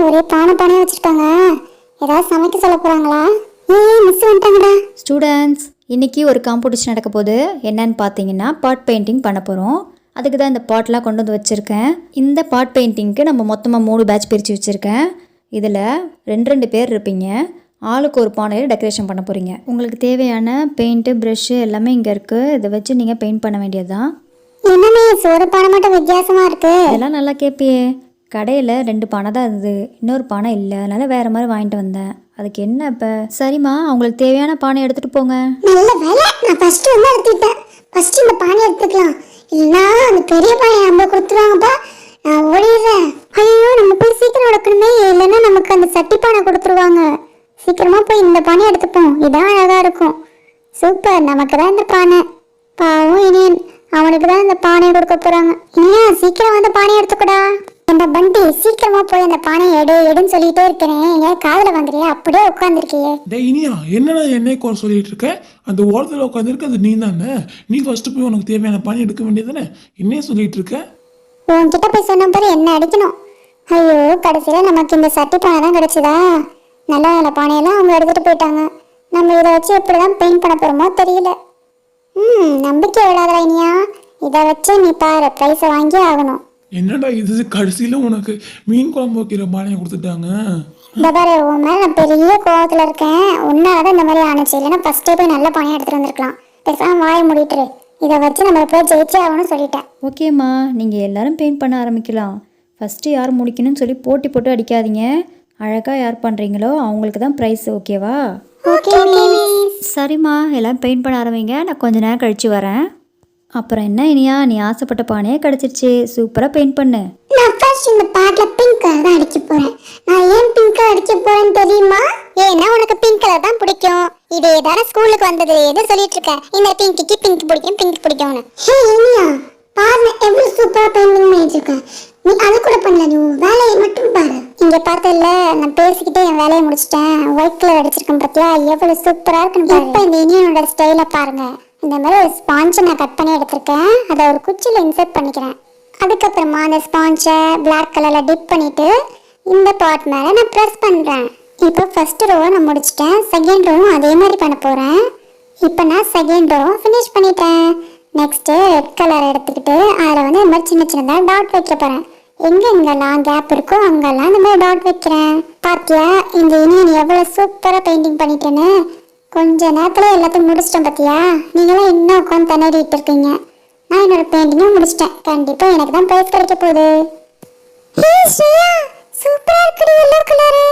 ஒரே பானையாக வச்சுருக்காங்க. ஏதாவது சமைக்க சொல்ல போகிறாங்களா? மிஸ் வந்துட்டாங்கடா. ஸ்டூடெண்ட்ஸ், இன்றைக்கி ஒரு காம்படிஷன் நடக்க போகுது. என்னன்னு பார்த்தீங்கன்னா பாட் பெயிண்டிங் பண்ண போகிறோம். அதுக்கு தான் இந்த பாட்லாம் கொண்டு வந்து வச்சுருக்கேன். இந்த பாட் பெயிண்டிங்க்கு நம்ம மொத்தமாக 3 பேட்ச் பிரித்து வச்சுருக்கேன். இதில் 2 பேர் இருப்பீங்க. ஆளுக்கு ஒரு பானையில் டெக்கரேஷன் பண்ண போகிறீங்க. உங்களுக்கு தேவையான பெயிண்ட்டு, ப்ரஷ்ஷு எல்லாமே இங்கே இருக்குது. இதை வச்சு நீங்கள் பெயிண்ட் பண்ண வேண்டியது தான். என்னமே ஒரு பானை மட்டும் வித்தியாசமாக இருக்குது. இதெல்லாம் நல்லா கேட்பியே. கடையில் 2 பானை தான் இருந்தது, இன்னொரு பானை இல்லை, அதனால் வேறு மாதிரி வாங்கிட்டு வந்தேன். அதுக்கு என்ன இப்போ? சரிம்மா, அவங்களுக்கு தேவையான பானை எடுத்துகிட்டு போங்க. நல்ல வேலை, நான் ஃபஸ்ட்டு வந்து எடுத்துக்கிட்டேன். ஃபஸ்ட்டு இந்த பானை எடுத்துக்கலாம், இல்லைன்னா அந்த பெரிய பானை நம்ம கொடுத்துருவாங்கப்பா. நான் ஓடிடுறேன். ஐயோ, நம்ம போய் சீக்கிரம் எடுக்கணுமே, இல்லைன்னா நமக்கு அந்த சட்டி பானை கொடுத்துருவாங்க. சீக்கிரமாக போய் இந்த பானை எடுத்துப்போம், இதான் அழகாக இருக்கும். சூப்பர், நமக்கு தான் இந்த பானை. பாவம் இனியன், அவனுக்கு தான் இந்த பானையை கொடுக்க போகிறாங்க. இனியா, சீக்கிரம் வந்து பானையை எடுத்துக்கூடா. இந்த பண்டி, சீக்கிரமா போய் அந்த பானையை எடுன்னு சொல்லிட்டே இருக்கிறேன். ஏன் காதுல வந்துறியா? அப்படியே உட்காந்துருக்கியே. டேய் இனியா, என்னடா என்னை குறை சொல்லிட்டு இருக்க? அந்த ஓரத்தில் உட்காந்துருக்கு, அது நீ தானே. நீ ஃபர்ஸ்ட் போய் உனக்கு தேவையான பானை எடுக்க வேண்டியதானே. என்னையே சொல்லிட்டு இருக்க? உன்கிட்ட போய் சொன்ன பாரு, என்ன அடிக்கணும். ஐயோ, கடைசியில நமக்கு இந்த சட்டி பானை தான் கிடைச்சதா? நல்ல நல்ல பானையெல்லாம் அவங்க எடுத்துட்டு போயிட்டாங்க. நம்ம இதை வச்சு எப்படிதான் பெயிண்ட் பண்ண போறோமோ தெரியல. நம்பிக்கை விடாதடா இனியா. இதை வச்சு நீ பாரு, பிரைஸை வாங்கி ஆகணும். என்னடா இது, கடைசியில் உனக்கு மீன் குழம்பு வைக்கிற பானையை கொடுத்துட்டாங்க. இந்த பாரு, உன் மேலே நான் பெரிய கோவத்தில் இருக்கேன். உன்னால இந்த மாதிரி ஆனிச்சு. இல்லைன்னா ஃபர்ஸ்டே போய் நல்ல பானையை எடுத்துட்டு வந்திருக்கலாம். பேசாம வாயை மூடிட்டுரு. இதை வச்சு நம்ம போய் ஜெயிச்சே ஆகணும்னு சொல்லிட்டேன். ஓகேம்மா, நீங்கள் எல்லோரும் பெயிண்ட் பண்ண ஆரம்பிக்கலாம். ஃபஸ்ட்டு யார் முடிக்கணும்னு சொல்லி போட்டு அடிக்காதீங்க. அழகாக யார் பண்ணுறீங்களோ அவங்களுக்கு தான் ப்ரைஸ். ஓகேவா? ஓகே. சரிம்மா, எல்லாம் பெயிண்ட் பண்ண ஆரம்பிங்க. நான் கொஞ்ச நேரம் கழித்து வரேன். அப்புறம் என்ன இனியா, நீ ஆசைப்பட்ட பானையே கிடச்சிருச்சு. சூப்பராக பெயிண்ட் பண்ணு. நான் ஃபர்ஸ்ட் இந்த பாட்டில் பிங்க் கலர் தான் அடிக்க போகிறேன். நான் ஏன் பிங்க் கலர் அடிக்க போகிறேன்னு தெரியுமா? ஏன்னா உனக்கு பிங்க் கலர் தான் பிடிக்கும். இதே தானே ஸ்கூலுக்கு வந்தது எது சொல்லிட்டு இருக்க? இந்த பிங்க்கு பிங்க் பிடிக்கும்னு. ஹே இனியா, பாரு எவ்வளோ சூப்பராக பெயிண்டிங் பண்ணிட்டு இருக்கேன். நீ அது கூட பண்ணல, நீ வேலையை மட்டும் பாரு. இங்க பார்த்தல, நான் பேசிக்கிட்டே என் வேலையை முடிச்சிட்டேன். ஒயிட் கலர் அடிச்சிருக்கேன் பார்த்தியா? எவ்வளவு சூப்பரா இருக்குன்னு பாரு. இப்போ இந்த இனியனோட ஸ்டைலை பாருங்க. இந்த மாதிரி ஒரு ஸ்பாஞ்சை நான் கட் பண்ணி எடுத்திருக்கேன். அதை ஒரு குச்சியில் இன்சர்ட் பண்ணிக்கிறேன். அதுக்கப்புறமா அந்த ஸ்பாஞ்சை பிளாக் கலரில் டிப் பண்ணிட்டு இந்த பாட் மேலே நான் ப்ரெஸ் பண்ணுறேன். இப்போ ஃபர்ஸ்ட் ரோவை நான் முடிச்சிட்டேன். செகண்ட் ரோவும் அதே மாதிரி பண்ண போகிறேன். இப்போ நான் செகண்ட் ரோவை ஃபினிஷ் பண்ணிட்டேன். நெக்ஸ்ட்டு ரெட் கலர் எடுத்துக்கிட்டு அதில் வந்து இந்த மாதிரி சின்னதாக டாட் வைக்க போகிறேன். எங்கெங்கெல்லாம் கேப் இருக்கோ அங்கெல்லாம் இந்த மாதிரி டாட் வைக்கிறேன். பாத்தியா, இந்த இனியன் எவ்வளோ சூப்பராக பெயிண்டிங் பண்ணிட்டேன்னு. கொஞ்ச நேரத்தில் எல்லாத்தையும் முடிச்சிட்டேன். பார்த்தியா, நீங்களும் இன்னும் உட்காந்து தண்ணீரிட்டு இருக்கீங்க. நான் என்னோட பெயிண்டிங்கும் முடிச்சிட்டேன். கண்டிப்பாக எனக்கு தான் ப்ரைஸ் கிடைக்க போகுது. சூப்பராக இருக்குது எல்லோ கலரு.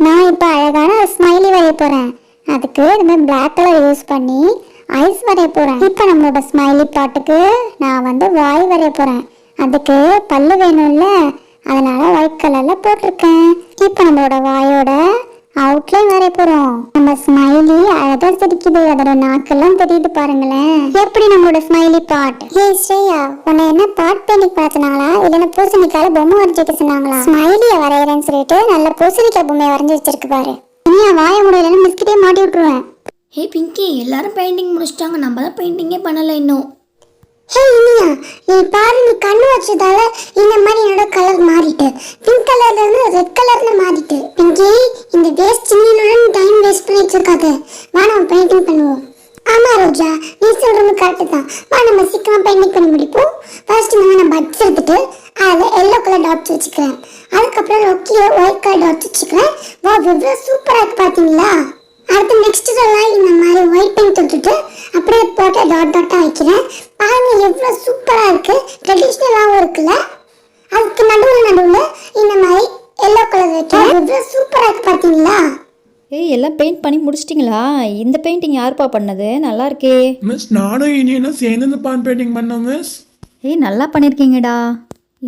நான் இப்போ அழகான ஒரு ஸ்மைலி வரைய போகிறேன். அதுக்கு இந்த மாதிரி பிளாக் கலர் யூஸ் பண்ணி ஐஸ் வரைய போகிறேன். இப்போ நம்மளோட ஸ்மைலி பாட்டுக்கு நான் வந்து வாய் வரைய போகிறேன். அதுக்கு பல்லு வேணும்ல, அதனால ஒயிட் கலர்ல போட்டிருக்கேன். இப்போ நம்மளோட வாயோட அவுட்லைன் வரைய போறோம். நம்ம ஸ்மைலி அழகா சிரிக்குது, அதோட நாக்கெல்லாம் தெரியுது பாருங்களேன். எப்படி நம்மளோட ஸ்மைலி பாட். ஹே ஸ்ரேயா, உன்னை என்ன பாட் பெயிண்டிங் பண்ண சொன்னாங்களா, இல்லைன்னா பூசணிக்கால பொம்மை வரைஞ்சிக்க சொன்னாங்களா? ஸ்மைலியை வரைகிறேன்னு சொல்லிட்டு நல்ல பூசணிக்காய் பொம்மையை வரைஞ்சி வச்சிருக்கு பாரு. இனியா வாய முடியலன்னு மிஸ்கிட்டே மாட்டி விட்டுருவேன். ஹே பிங்கி, எல்லாரும் பெயிண்டிங் முடிச்சிட்டாங்க, நம்ம தான் பெயிண்டிங்கே பண்ணலை இன்னும். ஹே இனியா, நீ பாரு, நீ கண்ணு வச்சதால இந்த மாதிரி என்னோட கலர் மாறிட்டு பிங்க் கலர்ல இருந்து ரெட் கலர்ல மாறிட்டு. பிங்கி, இந்த வேஸ்ட் சின்ன டைம் வேஸ்ட் பண்ணிட்டு இருக்காது. வா நம்ம பெயிண்டிங் பண்ணுவோம். ஆமா ரோஜா, நீ சொல்றது கரெக்டு தான். வா நம்ம சீக்கிரமா பெயிண்டிங் பண்ணி முடிப்போம். ஃபர்ஸ்ட் நான் பட்ஸ் எடுத்துட்டு அதில் எல்லோ கலர் டாட்ஸ் வச்சுக்கிறேன். அதுக்கப்புறம் ரொக்கிய ஒயிட் கலர் டாட்ஸ் வச்சுக்கிறேன். வா, எவ்வளோ சூப்பராக இருக்கு பார்த்தீங்களா? அடுத்து நெக்ஸ்ட் சொல்லலாம், இந்த மாதிரி ஒயிட் பெயிண்ட் தொட்டுட்டு அப்படியே போட்டு டாட் டாட்டாக வைக்கிறேன். பாருங்க எவ்வளோ சூப்பராக இருக்கு, ட்ரெடிஷ்னலாகவும் இருக்குல்ல. அதுக்கு நடுவில் இந்த மாதிரி எல்லோ கலர் வைக்கிறேன். எவ்வளோ சூப்பராக இருக்கு பார்த்தீங்களா? ஏய், எல்லாம் பெயிண்ட் பண்ணி முடிச்சிட்டிங்களா? இந்த பெயிண்டிங் யாருப்பா பண்ணது? நல்லா இருக்கே. மிஸ், நானும் இனியனும் சேர்ந்து இந்த பான் பெயிண்டிங் பண்ணோம் மிஸ். ஏய், நல்லா பண்ணியிருக்கீங்கடா.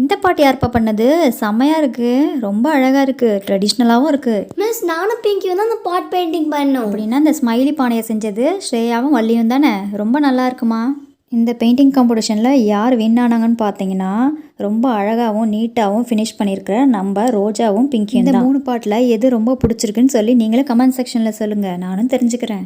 இந்த பாட்டு யாருப்பா பண்ணது? செம்மையாக இருக்குது, ரொம்ப அழகாக இருக்குது, ட்ரெடிஷ்னலாகவும் இருக்குது. மிஸ், நானும் பிங்கியும் தான் அந்த பாட் பெயிண்டிங் பண்ணோம். அப்படின்னா இந்த ஸ்மைலி பானையை செஞ்சது ஸ்ரேயாவும் வள்ளியும் தானே? ரொம்ப நல்லா இருக்குமா? இந்த பெயிண்டிங் காம்படிஷனில் யார் வின் ஆனாங்கன்னு பார்த்தீங்கன்னா, ரொம்ப அழகாகவும் நீட்டாகவும் ஃபினிஷ் பண்ணியிருக்கிற நம்ம ரோஜாவும் பிங்கியும். இந்த 3 பாட்டில் எது ரொம்ப பிடிச்சிருக்குன்னு சொல்லி நீங்களே கமெண்ட் செக்ஷனில் சொல்லுங்கள், நானும் தெரிஞ்சுக்கிறேன்.